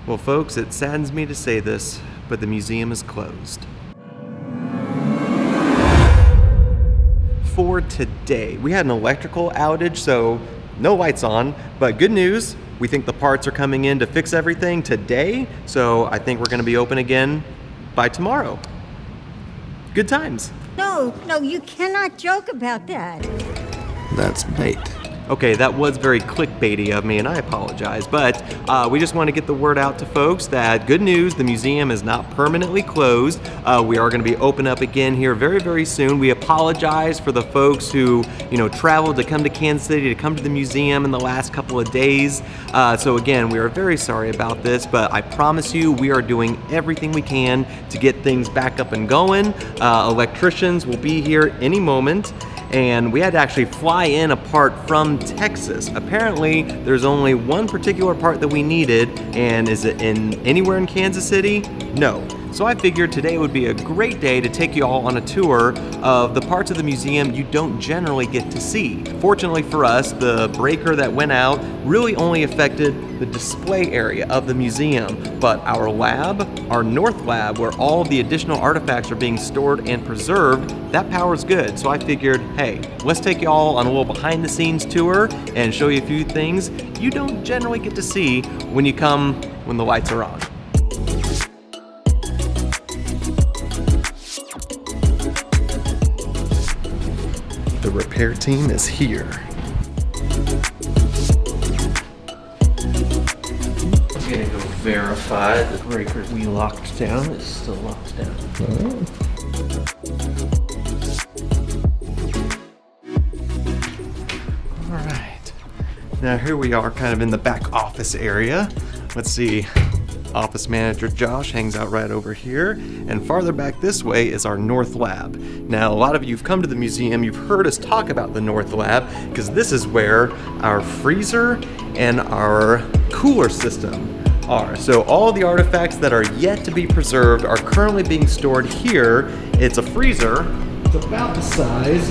Well, folks, it saddens me to say this, but the museum is closed. For today, we had an electrical outage, so no lights on, but good news, we think the parts are coming in to fix everything today, so I think we're gonna be open again by tomorrow. Good times. No, you cannot joke about that. That's bait. Okay, that was very clickbaity of me, and I apologize, but we just want to get the word out to folks that good news, the museum is not permanently closed. We are going to be open up again here very, very soon. We apologize for the folks who, traveled to come to Kansas City, to come to the museum in the last couple of days. So again, we are very sorry about this, but I promise you, we are doing everything we can to get things back up and going. Electricians will be here any moment. And we had to actually fly in a part from Texas. Apparently, there's only one particular part that we needed, and is it anywhere in Kansas City? No. So I figured today would be a great day to take you all on a tour of the parts of the museum you don't generally get to see. Fortunately for us, the breaker that went out really only affected the display area of the museum, but our lab, our North Lab, where all of the additional artifacts are being stored and preserved, that power's good. So I figured, hey, let's take you all on a little behind the scenes tour and show you a few things you don't generally get to see when you come when the lights are on. The repair team is here. I'm gonna go verify the breaker we locked down is still locked down. All right. Now here we are kind of in the back office area. Let's see. Office manager Josh hangs out right over here, and farther back this way is our North Lab. Now, a lot of you have come to the museum, you've heard us talk about the North Lab, because this is where our freezer and our cooler system are. So all the artifacts that are yet to be preserved are currently being stored here. It's a freezer. It's about the size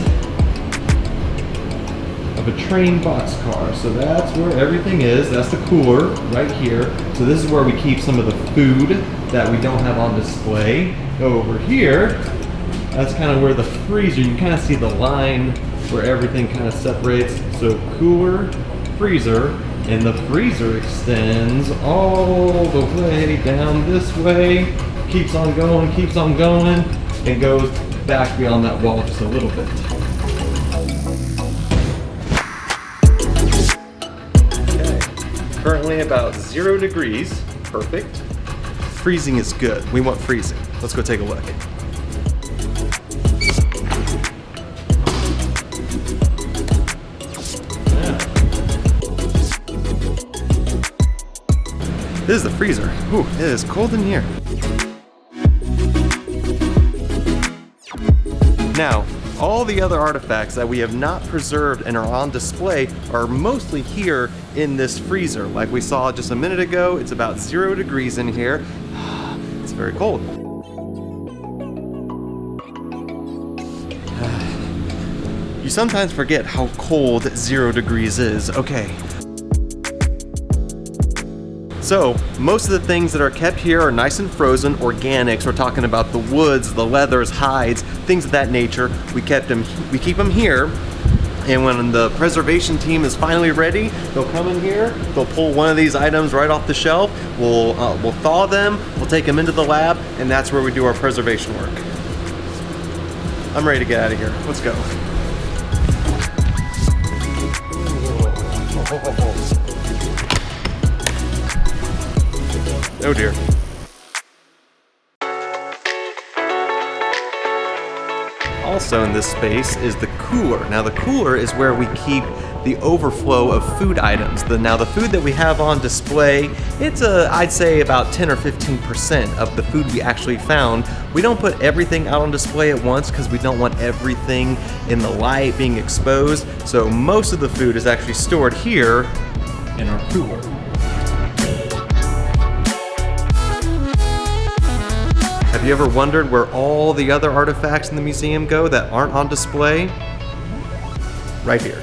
of a train boxcar. So that's where everything is. That's the cooler right here. So this is where we keep some of the food that we don't have on display. Go over here. That's kind of where the freezer, you can kind of see the line where everything kind of separates. So cooler, freezer, and the freezer extends all the way down this way. Keeps on going, and goes back beyond that wall just a little bit. Currently about 0 degrees, perfect. Freezing is good, we want freezing. Let's go take a look. This is the freezer. Ooh, it is cold in here. Now, all the other artifacts that we have not preserved and are on display are mostly here in this freezer. Like we saw just a minute ago, it's about 0 degrees in here. It's very cold. You sometimes forget how cold 0 degrees is. Okay. So, most of the things that are kept here are nice and frozen, organics. We're talking about the woods, the leathers, hides, things of that nature. We keep them here, and when the preservation team is finally ready, they'll come in here, they'll pull one of these items right off the shelf, we'll thaw them, we'll take them into the lab, and that's where we do our preservation work. I'm ready to get out of here. Let's go. Oh dear. Also in this space is the cooler. Now the cooler is where we keep the overflow of food items. Now the food that we have on display, it's I'd say about 10 or 15% of the food we actually found. We don't put everything out on display at once because we don't want everything in the light being exposed. So most of the food is actually stored here in our cooler. Have you ever wondered where all the other artifacts in the museum go that aren't on display? Right here.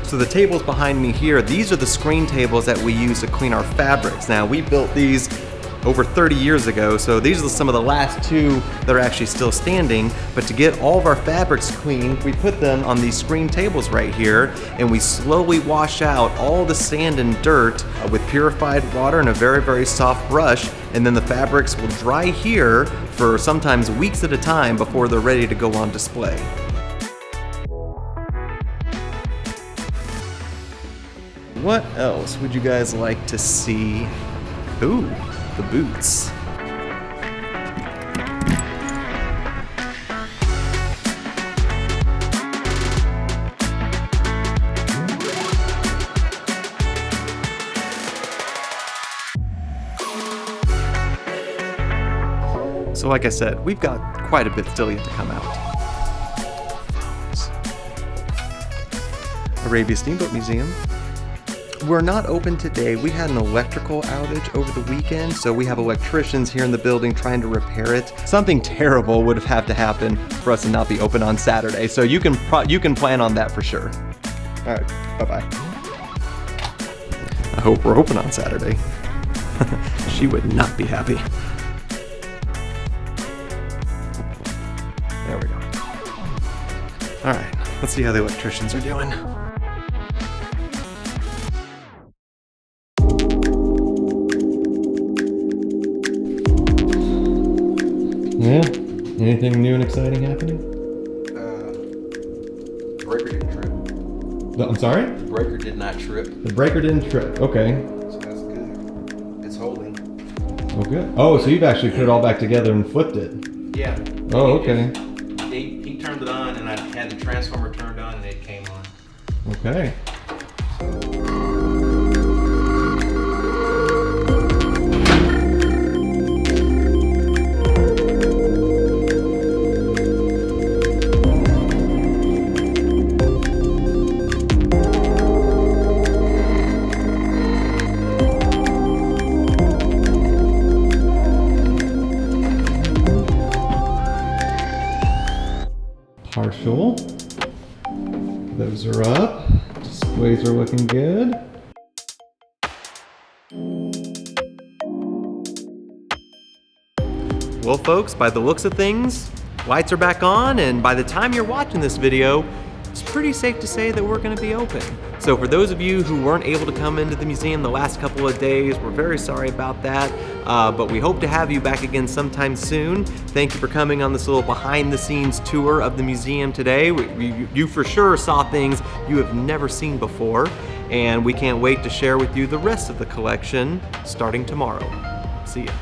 So the tables behind me here, these are the screen tables that we use to clean our fabrics. Now, we built these over 30 years ago, so these are some of the last two that are actually still standing. But to get all of our fabrics clean, we put them on these screen tables right here, and we slowly wash out all the sand and dirt with purified water and a very, very soft brush, and then the fabrics will dry here for sometimes weeks at a time before they're ready to go on display. What else would you guys like to see? Ooh, the boots. So like I said, we've got quite a bit still yet to come out. Arabia Steamboat Museum. We're not open today. We had an electrical outage over the weekend, so we have electricians here in the building trying to repair it. Something terrible would have had to happen for us to not be open on Saturday, so you can plan on that for sure. All right, bye-bye. I hope we're open on Saturday. She would not be happy. There we go. All right, let's see how the electricians are doing. Yeah? Anything new and exciting happening? Breaker didn't trip. I'm sorry? The breaker did not trip, The breaker didn't trip. Okay. so that's good. It's holding. Oh, good. Oh, so you've actually put it all back together and flipped it. Yeah. Oh, okay. He turned it on, and I had the transformer turned on, and it came on. Okay. Partial. Those are up. Displays are looking good. Well, folks, by the looks of things, lights are back on, and by the time you're watching this video, it's pretty safe to say that we're going to be open. So for those of you who weren't able to come into the museum the last couple of days, we're very sorry about that, but we hope to have you back again sometime soon. Thank you for coming on this little behind-the-scenes tour of the museum today. You for sure saw things you have never seen before, and we can't wait to share with you the rest of the collection starting tomorrow. See ya.